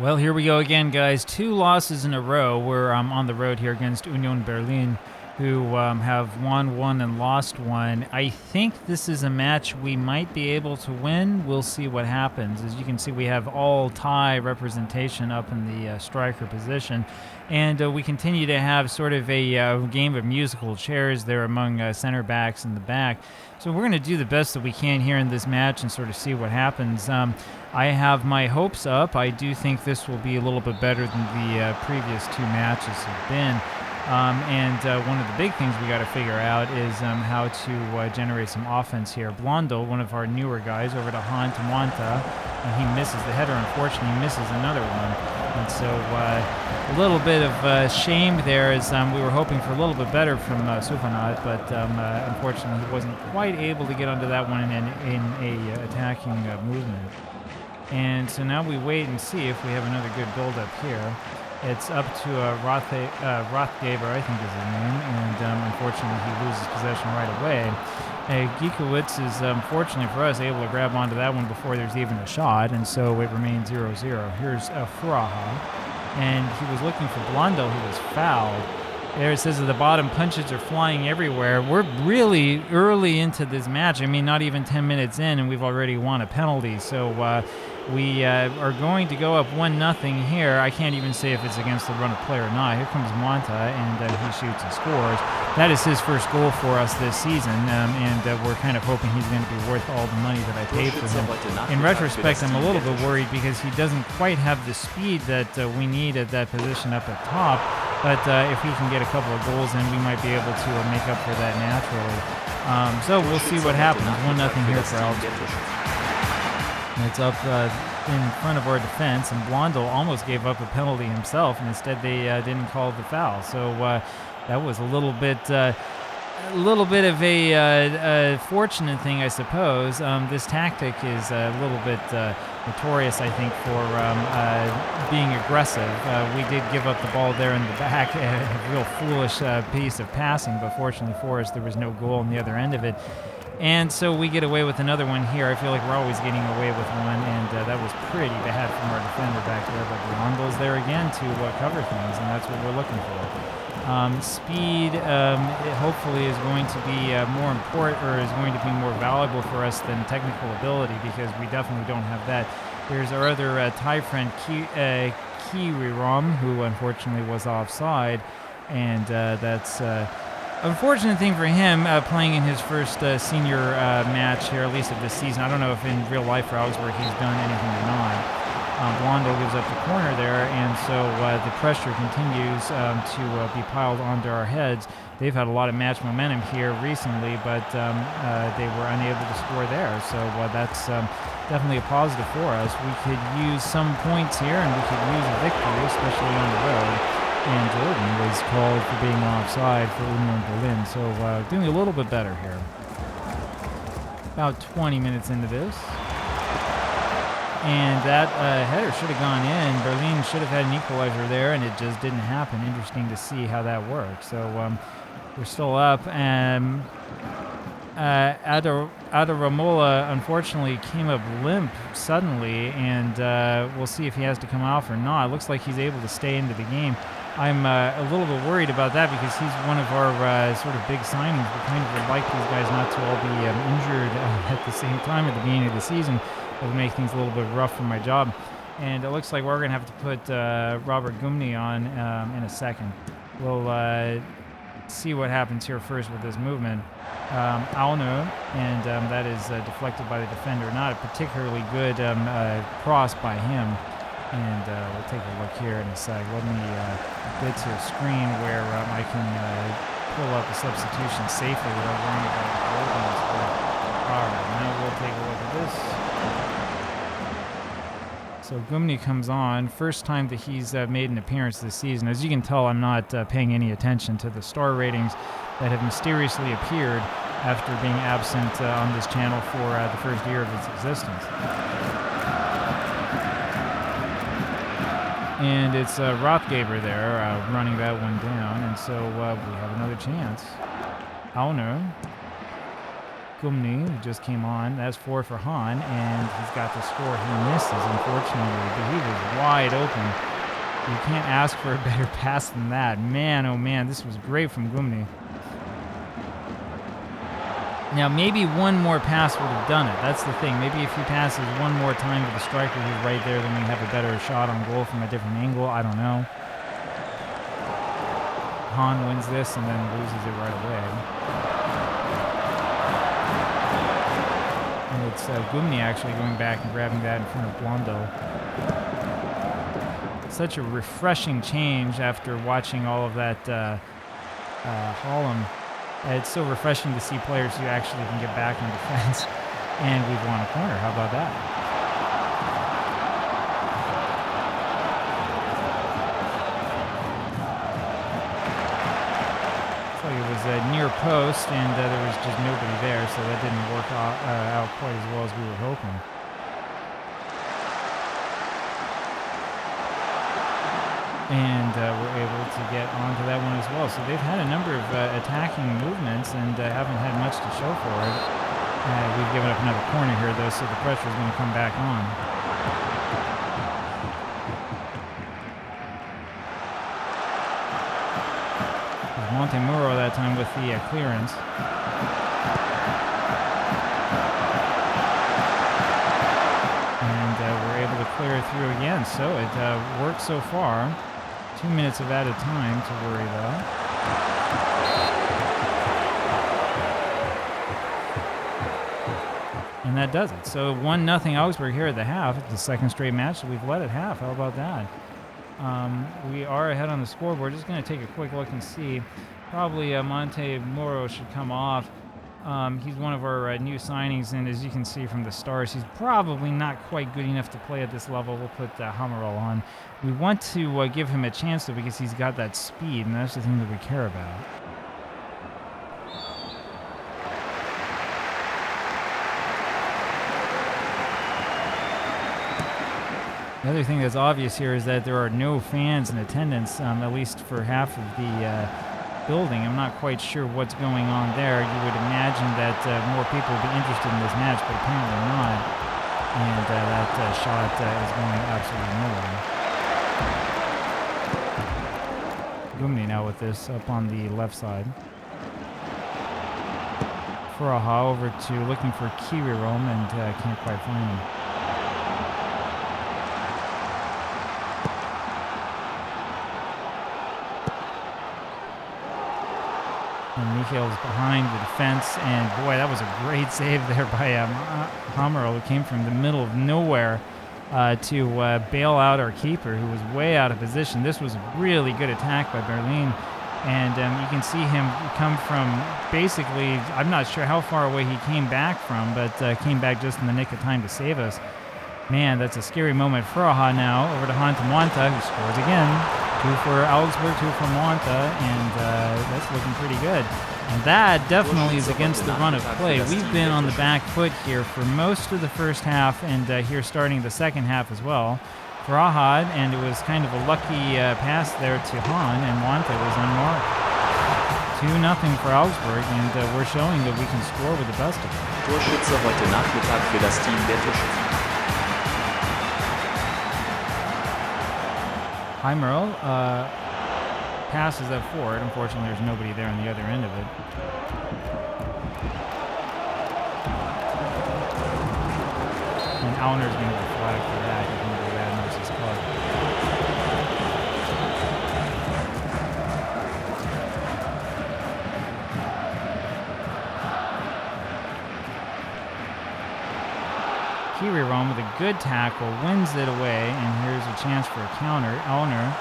Well, here we go again, guys. 2 losses in a row. We're on the road here against Union Berlin, who have won one and lost one. I think this is a match we might be able to win. We'll see what happens. As you can see, we have all Thai representation up in the striker position, and we continue to have sort of a game of musical chairs there among center backs in the back. So we're going to do the best that we can here in this match and sort of see what happens. I have my hopes up. I do think this will be a little bit better than the previous 2 matches have been. One of the big things we got to figure out is how to generate some offense here. Blondo, one of our newer guys, over to Suphanat Mueanta, and he misses the header. Unfortunately, he misses another one. And so a little bit of shame there, as we were hoping for a little bit better from Suphanat, but unfortunately he wasn't quite able to get onto that one in a attacking movement. And so now we wait and see if we have another good build-up here. It's up to Rothgaber, I think is his name, and unfortunately he loses possession right away. Giekowitz is, fortunately for us, able to grab onto that one before there's even a shot, and so it remains 0-0. Here's Furaha, and he was looking for Blondo, who was fouled. There it says at the bottom, punches are flying everywhere. We're really early into this match. I mean, not even 10 minutes in, and we've already won a penalty. So we are going to go up 1-0 here. I can't even say if it's against the run of play or not. Here comes Mueanta, and he shoots and scores. That is his first goal for us this season, and we're kind of hoping he's going to be worth all the money that I paid for him. In retrospect, I'm a little bit worried because he doesn't quite have the speed that we need at that position up at top. But if he can get a couple of goals in, we might be able to make up for that naturally. So we'll see what happens. 1-0 here for Augsburg. It's up in front of our defense, and Blondel almost gave up a penalty himself, and instead they didn't call the foul. So that was a little bit of a fortunate thing, I suppose. This tactic is a little bit notorious, I think, for being aggressive. We did give up the ball there in the back, a real foolish piece of passing, but fortunately for us, there was no goal on the other end of it. And so we get away with another one here. I feel like we're always getting away with one, and that was pretty bad from our defender back there. But Rondo's there again to cover things, and that's what we're looking for. Speed hopefully is going to be more important, or is going to be more valuable for us than technical ability, because we definitely don't have that. There's our other Thai friend, Kiriram, who unfortunately was offside, and that's unfortunate thing for him, playing in his first senior match here, at least of this season. I don't know if in real life for Augsburg he's done anything or not. Blondo gives up the corner there, and so the pressure continues to be piled onto our heads. They've had a lot of match momentum here recently, but they were unable to score there. So that's definitely a positive for us. We could use some points here, and we could use a victory, especially on the road. And Jordan was called for being offside for Union Berlin, so doing a little bit better here. About 20 minutes into this. And that header should have gone in. Berlin should have had an equalizer there, and it just didn't happen. Interesting to see how that worked. So we're still up. Adaramola unfortunately came up limp suddenly, and we'll see if he has to come off or not. It looks like he's able to stay into the game. I'm a little bit worried about that because he's one of our sort of big signings. We kind of would like these guys not to all be injured at the same time at the beginning of the season. It would make things a little bit rough for my job. And it looks like we're going to have to put Robert Gumny on in a second. We'll see what happens here first with this movement. Auno, and that is deflected by the defender. Not a particularly good cross by him. And we'll take a look here in a sec. Let me get to a screen where I can pull up a substitution safely without worrying about goals. All right, now we'll take a look at this. So Gumny comes on. First time that he's made an appearance this season. As you can tell, I'm not paying any attention to the star ratings that have mysteriously appeared after being absent on this channel for the first year of its existence. And it's Rothgaber there running that one down, and so we have another chance. Auno Gumni, who just came on. That's 4 for Han, and he's got the score. He misses, unfortunately, but he was wide open. You can't ask for a better pass than that. Man, oh man, this was great from Gumni. Now, maybe one more pass would have done it. That's the thing. Maybe if he passes one more time to the striker who's right there, then we have a better shot on goal from a different angle. I don't know. Han wins this and then loses it right away. And it's Gumni actually going back and grabbing that in front of Blondo. Such a refreshing change after watching all of that Holland. It's so refreshing to see players who actually can get back in defense. And we've won a corner. How about that? So it was a near post, and there was just nobody there, so that didn't work out quite as well as we were hoping. And we're able to get onto that one as well. So they've had a number of attacking movements and haven't had much to show for it. We've given up another corner here, though, so the pressure is going to come back on. Montemuro that time with the clearance. And we're able to clear it through again. So it works so far. 2 minutes of added time to worry about. And that does it. So 1-0 Augsburg here at the half. It's the second straight match that we've led at half. How about that? We are ahead on the scoreboard. Just going to take a quick look and see. Probably Montemuro should come off. He's one of our new signings, and as you can see from the stars, he's probably not quite good enough to play at this level. We'll put Hammerl on. We want to give him a chance, though, because he's got that speed, and that's the thing that we care about. The other thing that's obvious here is that there are no fans in attendance, at least for half of the building. I'm not quite sure what's going on there. You would imagine that more people would be interested in this match, but apparently not. And that shot is going absolutely nowhere. Gumni now with this up on the left side. Furaha over to looking for Kirirom and can't quite find him. And Mikhail's behind the defense, and boy, that was a great save there by Hammerl, who came from the middle of nowhere to bail out our keeper, who was way out of position. This was a really good attack by Berlin, and you can see him come from basically, I'm not sure how far away he came back from, but came back just in the nick of time to save us. Man, that's a scary moment. Furaha now over to Mueanta, who scores again. 2 for Augsburg, 2 for Mueanta, and that's looking pretty good. And that definitely is against the run of play. We've been on the back foot here for most of the first half, and here starting the second half as well. Furaha, and it was kind of a lucky pass there to Han, and Mueanta was unmarked. 2-0 for Augsburg, and we're showing that we can score with the best of them. Torschütze heute Nachmittag für das Team der Torschützen. Heimerl passes that forward. Unfortunately, there's nobody there on the other end of it. And Auner's going to be flagged for that. He's going to go bad notice his club. Kirirom with a good tackle, wins it away, and here's a chance for a counter. Auner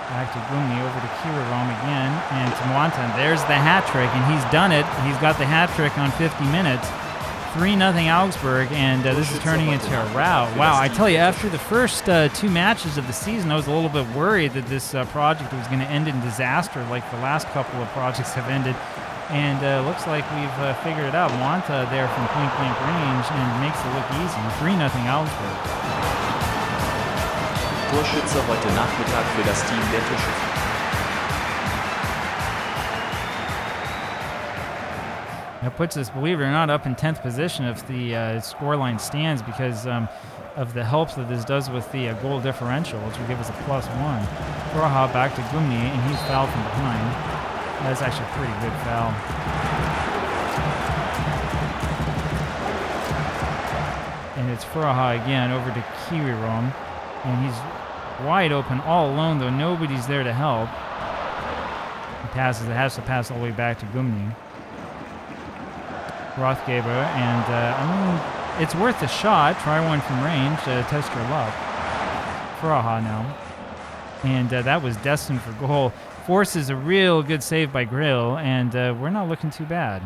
back to Gumni, over to Kirirom again, and to Mueanta. And there's the hat trick, and he's done it. He's got the hat trick on 50 minutes. 3-0 Augsburg, and this is turning into a rout. Wow, I tell you, after the first 2 matches of the season, I was a little bit worried that this project was going to end in disaster like the last couple of projects have ended. And looks like we've figured it out. Mueanta there from point-blank range and makes it look easy. 3-0 Augsburg. Torschütze heute Nachmittag für das Team der Torschützen. That puts us, believe it or not, up in 10th position if the scoreline stands because of the help that this does with the goal differential, which will give us a +1. Furaha back to Gumni, and he's fouled from behind. That's actually a pretty good foul. And it's Furaha again over to Kirirom, and he's wide open all alone, though nobody's there to help. He passes, it has to pass all the way back to Gumni. Rothgeber, and I mean, it's worth a shot. Try one from range to test your luck. Furaha now. And that was destined for goal. Forces a real good save by Grill, and we're not looking too bad.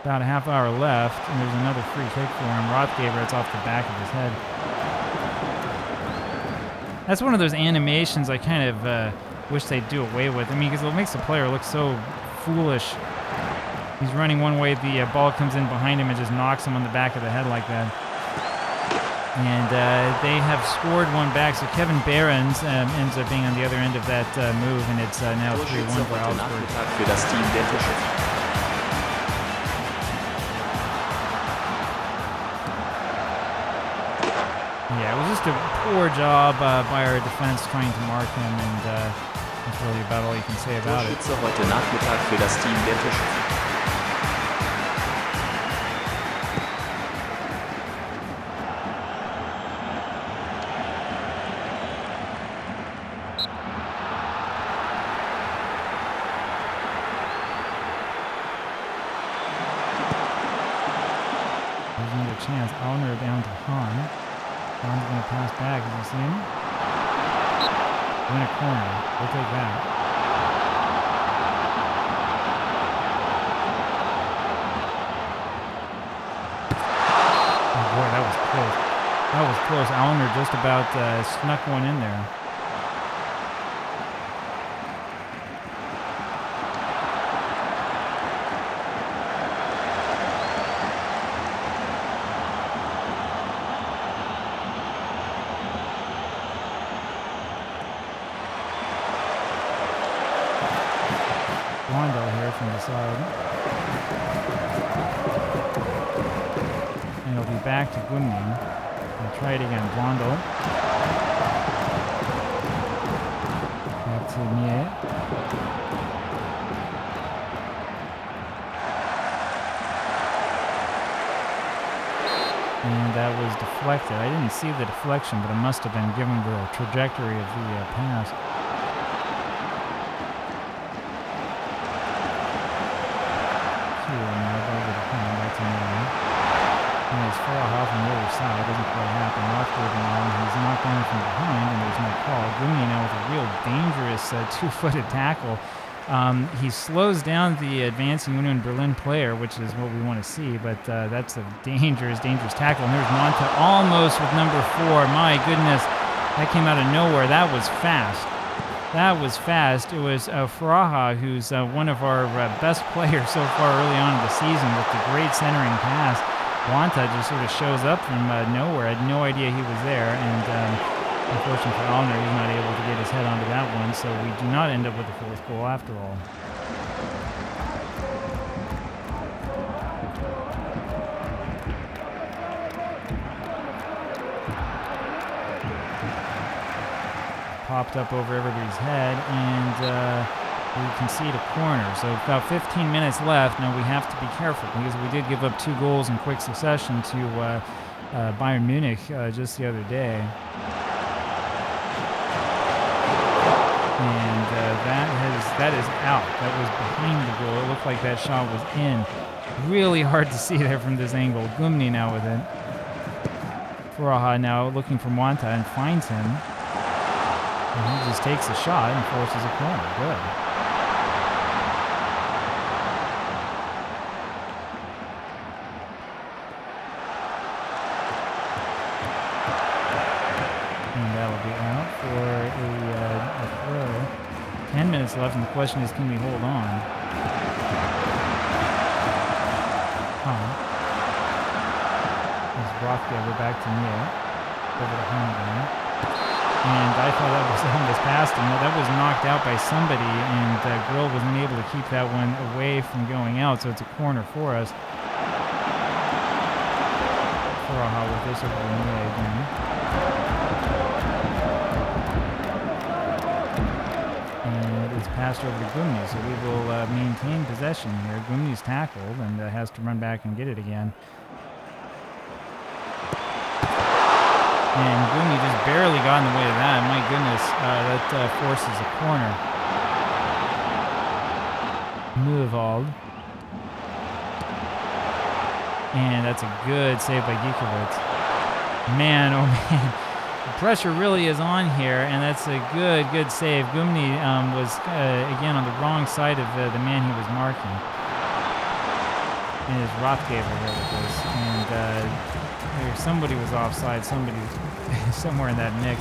About a half hour left, and there's another free kick for him. Rothgeber, it's off the back of his head. That's one of those animations I kind of wish they'd do away with. I mean, because it makes the player look so foolish. He's running one way, the ball comes in behind him and just knocks him on the back of the head like that. And they have scored one back, so Kevin Behrens ends up being on the other end of that move, and it's now 3-1 for Augsburg. Yeah, it was just a poor job by our defense trying to mark him, and that's really about all you can say about it. Heute Nachmittag für das Team der Tischler. There's another chance. Auner down to Hahn. Hahn's going to pass back. Have you seen him? In a corner. We'll take that. Oh boy, that was close. That was close. Auner just about snuck one in there. From the side. And it'll be back to Gunmin. We'll try it again. Blondel. Back to Mie. And that was deflected. I didn't see the deflection, but it must have been given the trajectory of the pass. Furaha from the other side, doesn't quite happen. Rothgeber now, he's knocked down from behind, and there's no call. Gummi now with a real dangerous two-footed tackle. He slows down the advancing Union Berlin player, which is what we want to see, but that's a dangerous, dangerous tackle. And there's Mueanta almost with number 4. My goodness, that came out of nowhere. That was fast. That was fast. It was Furaha, who's one of our best players so far early on in the season with the great centering pass. Mueanta just sort of shows up from nowhere. I had no idea he was there, and unfortunately for Auner, he's not able to get his head onto that one, so we do not end up with the 4th goal after all. Popped up over everybody's head, and we concede a corner. So about 15 minutes left. Now we have to be careful because we did give up 2 goals in quick succession to Bayern Munich just the other day. And that is out. That was behind the goal. It looked like that shot was in. Really hard to see there from this angle. Gumni now with it. Furaha now looking for Mueanta and finds him. And he just takes a shot and forces a corner. Good. Left, and the question is, can we hold on? There's Rothgeber back to Mie. Over to Hahn again. And I thought that was almost past him. That was knocked out by somebody, and Grill wasn't able to keep that one away from going out, so it's a corner for us. Furaha with this over Mue again. And it's passed over to Gumni, so we will maintain possession here. Gumni's tackled and has to run back and get it again. And Gumi just barely got in the way of that. My goodness, that forces a corner. Muehold. And that's a good save by Giekewicz. Man, oh man. The pressure really is on here, and that's a good save. Gumni was, again, on the wrong side of the man he was marking. And it's Rothgaber here with this. And somebody was offside, somebody somewhere in that mix.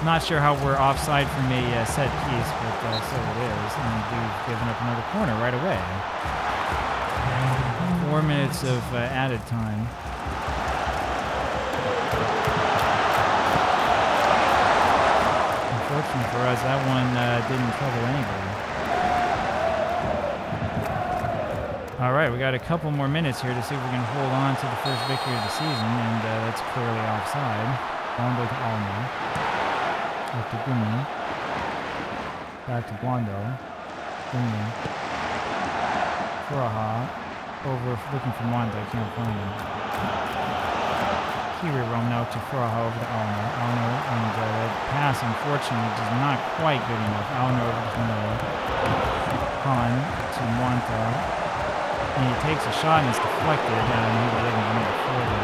Not sure how we're offside from a set piece, but so it is. And we've given up another corner right away. 4 minutes of added time. Unfortunately for us, that one didn't trouble anybody. All right, we got a couple more minutes here to see if we can hold on to the first victory of the season, and that's clearly offside. Blondo to Alma. Up to Gumi. Back to Blondo. Gumi. Furaha. Over looking for Mueanta, can't find him. Kiri Rom now to Furaha over to Alma. Alma, and that pass, unfortunately, is not quite good enough. Alma over to Miller. Han to Mueanta. And he takes a shot and it's deflected, and he doesn't get it forward.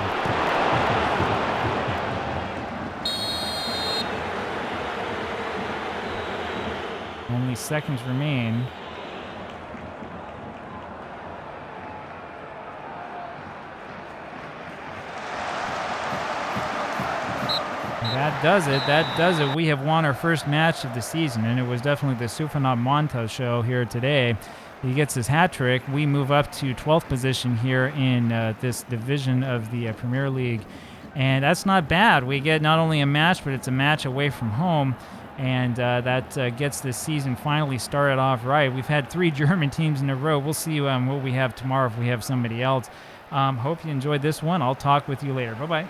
Only seconds remain. That does it. That does it. We have won our first match of the season, and it was definitely the Suphanat Mueanta show here today. He gets his hat trick. We move up to 12th position here in this division of the Premier League. And that's not bad. We get not only a match, but it's a match away from home. And that gets this season finally started off right. We've had 3 German teams in a row. We'll see what we have tomorrow if we have somebody else. Hope you enjoyed this one. I'll talk with you later. Bye-bye.